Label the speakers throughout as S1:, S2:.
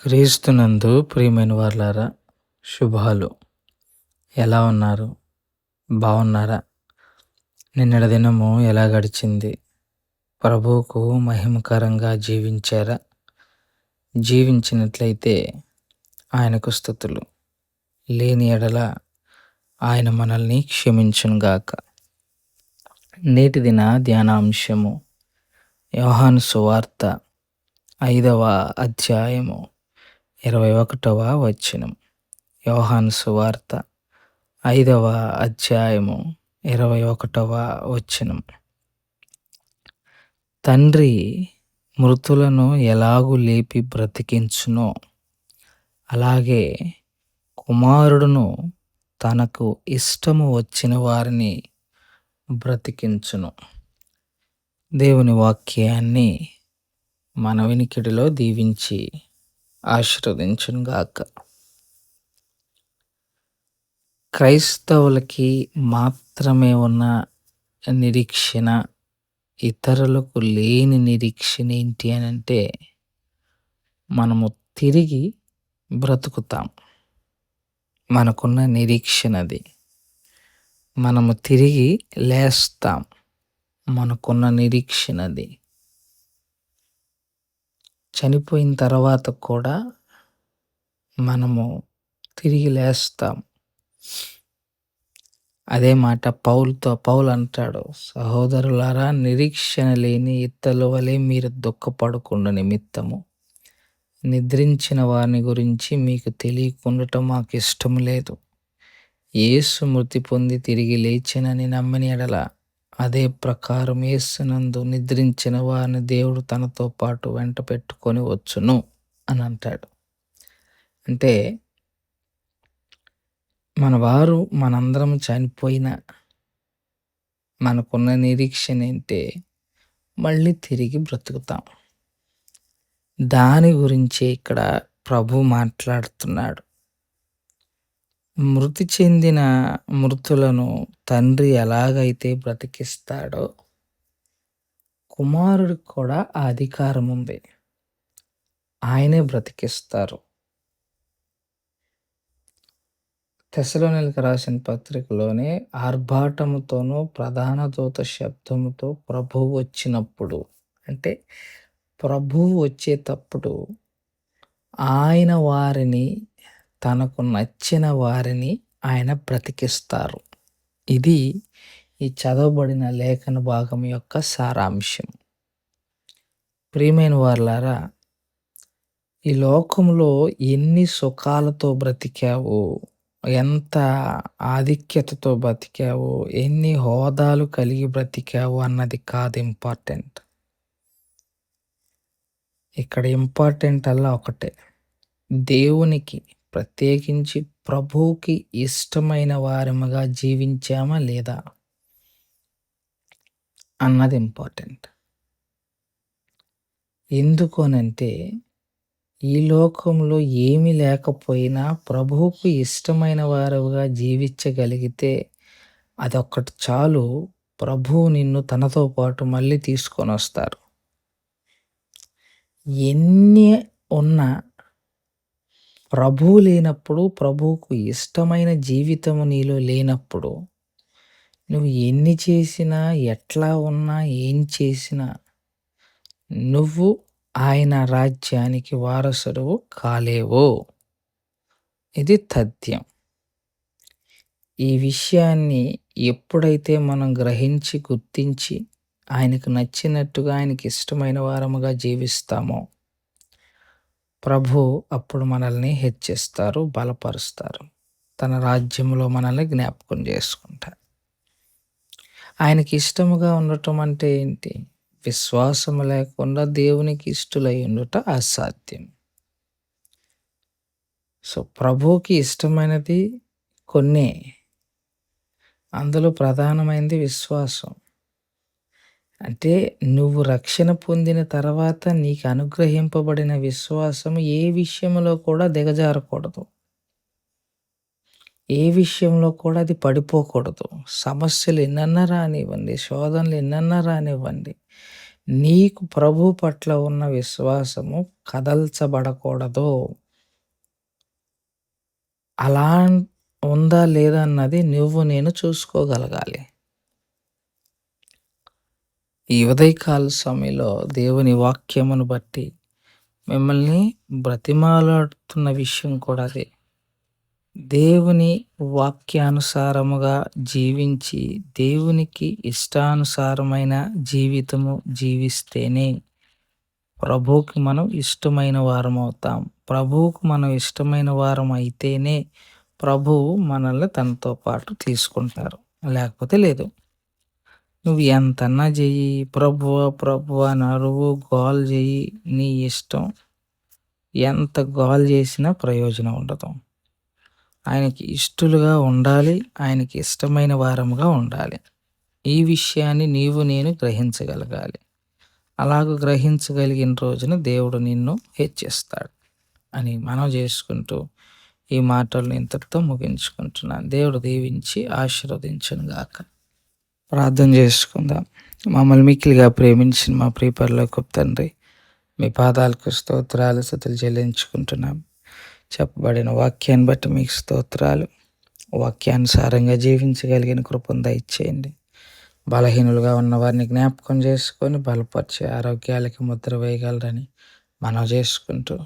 S1: క్రీస్తునందు ప్రియమైన వారలారా, శుభాలు. ఎలా ఉన్నారు? బాగున్నారా? నిన్నటి దినము ఎలా గడిచింది? ప్రభువుకు మహిమకరంగా జీవించారా? జీవించినట్లయితే ఆయనకు స్తుతులు. లేని ఎడల ఆయన మనల్ని క్షమించునుగాక. నేటి దిన ధ్యానాంశము యోహాను సువార్త 5వ అధ్యాయము 21వ వచనం. యోహాను సువార్త 5వ అధ్యాయము 21వ వచనం. తండ్రి మృతులను ఎలాగు లేపి బ్రతికించునో అలాగే కుమారుడును తనకు ఇష్టము వచ్చిన వారిని బ్రతికించును. దేవుని వాక్యాన్ని మన వినికిడిలో దీవించి ఆశీర్వదించునుగాక. క్రైస్తవులకి మాత్రమే ఉన్న నిరీక్షణ, ఇతరులకు లేని నిరీక్షణ ఏంటి అని అంటే, మనము తిరిగి బ్రతుకుతాం. మనకున్న నిరీక్షణది. మనము తిరిగి లేస్తాం. మనకున్న నిరీక్షణది. చనిపోయిన తర్వాత కూడా మనము తిరిగి లేస్తాం. అదే మాట పౌలు అంటాడు, సహోదరులారా, నిరీక్షణ లేని ఇత్తల వలె మీరు దుఃఖపడకుండా నిమిత్తము నిద్రించిన వారిని గురించి మీకు తెలియకుండటం మాకు ఇష్టం లేదు. యేసు మృతి పొంది తిరిగి లేచినని నమ్మని ఎడల అదే ప్రకారం యేసునందు నిద్రించిన వారిని దేవుడు తనతో పాటు వెంట పెట్టుకొని వచ్చును అని అంటాడు. అంటే మనందరం చనిపోయినా మనకున్న నిరీక్షణ ఏంటే, మళ్ళీ తిరిగి బ్రతుకుతాం. దాని గురించి ఇక్కడ ప్రభు మాట్లాడుతున్నాడు. మృతి చెందిన మృతులను తండ్రి ఎలాగైతే బ్రతికిస్తాడో, కుమారుడికి కూడా ఆ అధికారం ఉంది. ఆయనే బ్రతికిస్తారు. తెస్సలోనికీయులకు రాసిన పత్రికలోనే ఆర్భాటముతోనూ ప్రధాన దూత శబ్దముతో ప్రభువు వచ్చినప్పుడు, అంటే ప్రభువు వచ్చేటప్పుడు ఆయన వారిని, తనకు నచ్చిన వారిని ఆయన బ్రతికిస్తారు. ఇది ఈ చదవబడిన లేఖన భాగం యొక్క సారాంశం. ప్రియమైన వారలారా, ఈ లోకంలో ఎన్ని సుఖాలతో బ్రతికావు, ఎంత ఆధిక్యతతో బ్రతికావు, ఎన్ని హోదాలు కలిగి బ్రతికావు అన్నది కాదు ఇంపార్టెంట్. ఇక్కడ ఇంపార్టెంట్ అల్లా ఒకటే, దేవునికి ప్రత్యేకించి ప్రభువుకి ఇష్టమైన వారముగా జీవించామా లేదా అన్నది ఇంపార్టెంట్. ఎందుకు అనంటే, ఈ లోకంలో ఏమీ లేకపోయినా ప్రభువుకు ఇష్టమైన వారుగా జీవించగలిగితే అదొక్కటి చాలు. ప్రభువు నిన్ను తనతో పాటు మళ్ళీ తీసుకొని వస్తారు. ఎన్ని ఉన్నా ప్రభువు లేనప్పుడు, ప్రభువుకు ఇష్టమైన జీవితము నీలో లేనప్పుడు, నువ్వు ఎన్ని చేసినా, ఎట్లా ఉన్నా, ఏం చేసినా నువ్వు ఆయన రాజ్యానికి వారసుడు కాలేవు. ఇది తథ్యం. ఈ విషయాన్ని ఎప్పుడైతే మనం గ్రహించి, గుర్తించి ఆయనకు నచ్చినట్టుగా, ఆయనకి ఇష్టమైన వారముగా జీవిస్తామో, ప్రభు అప్పుడు మనల్ని హెచ్చిస్తారు, బలపరుస్తారు. తన రాజ్యంలో మనల్ని జ్ఞాపకం చేసుకుంటారు. ఆయనకి ఇష్టముగా ఉండటం అంటే ఏంటి? విశ్వాసము లేకుండా దేవునికి ఇష్టలై ఉండుట అసాధ్యం. సో ప్రభువుకి ఇష్టమైనది కొన్నే. అందులో ప్రధానమైనది విశ్వాసం. అంటే నువ్వు రక్షణ పొందిన తర్వాత నీకు అనుగ్రహింపబడిన విశ్వాసము ఏ విషయంలో కూడా దిగజారకూడదు. ఏ విషయంలో కూడా అది పడిపోకూడదు. సమస్యలు ఎన్నన్నా రానివ్వండి, శోధనలు ఎన్నన్నా రానివ్వండి, నీకు ప్రభు పట్ల ఉన్న విశ్వాసము కదల్చబడకూడదు. అలా ఉందా లేదా అన్నది నువ్వు నేను చూసుకోగలగాలి. ఈ ఉదయకాల సమయంలో దేవుని వాక్యమును బట్టి మిమ్మల్ని బ్రతిమాలాడుతున్న విషయం కూడా అదే. దేవుని వాక్యానుసారముగా జీవించి, దేవునికి ఇష్టానుసారమైన జీవితము జీవిస్తేనే ప్రభువుకి మనం ఇష్టమైన వారమవుతాం. ప్రభువుకు మనం ఇష్టమైన వారం అయితేనే ప్రభువు మనల్ని తనతో పాటు తీసుకుంటారు. లేకపోతే లేదు. నువ్వు ఎంతన్నా చెయ్యి, ప్రభువా ప్రభువా అని అరువు, గోల చెయ్యి, నీ ఇష్టం. ఎంత గోల చేసినా ప్రయోజనం ఉండదు. ఆయనకి ఇష్టలుగా ఉండాలి. ఆయనకి ఇష్టమైన వారముగా ఉండాలి. ఈ విషయాన్ని నీవు నేను గ్రహించగలగాలి. అలాగ గ్రహించగలిగిన రోజున దేవుడు నిన్ను హెచ్చిస్తాడు అని మనం చేసుకుంటూ ఈ మాటలను ఇంతటితో ముగించుకుంటున్నాను. దేవుడు దీవించి ఆశీర్వదించునుగాక. ప్రార్థన చేసుకుందాం. మమ్మల్ని మిక్కిలిగా ప్రేమించిన మా ప్రియ పరలోకపు తండ్రి, మీ పాదాలకు స్తోత్రాలు స్తుతులు చెల్లించుకుంటున్నాం. చెప్పబడిన వాక్యాన్ని బట్టి మీకు స్తోత్రాలు. వాక్యానుసారంగా జీవించగలిగిన కృపను దయచేయండి. బలహీనులుగా ఉన్న వారిని జ్ఞాపకం చేసుకొని బలపరిచి ఆరోగ్యాలకి ముద్ర వేయగలరని మనం చేసుకుంటూ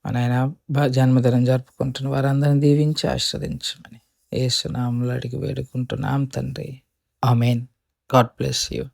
S1: మనైనా జన్మదినం జరుపుకుంటున్న వారందరిని దీవించి ఆశీర్వదించమని యేసు నామములో అడిగి వేడుకుంటున్నాం తండ్రి. ఆమేన్. God bless you.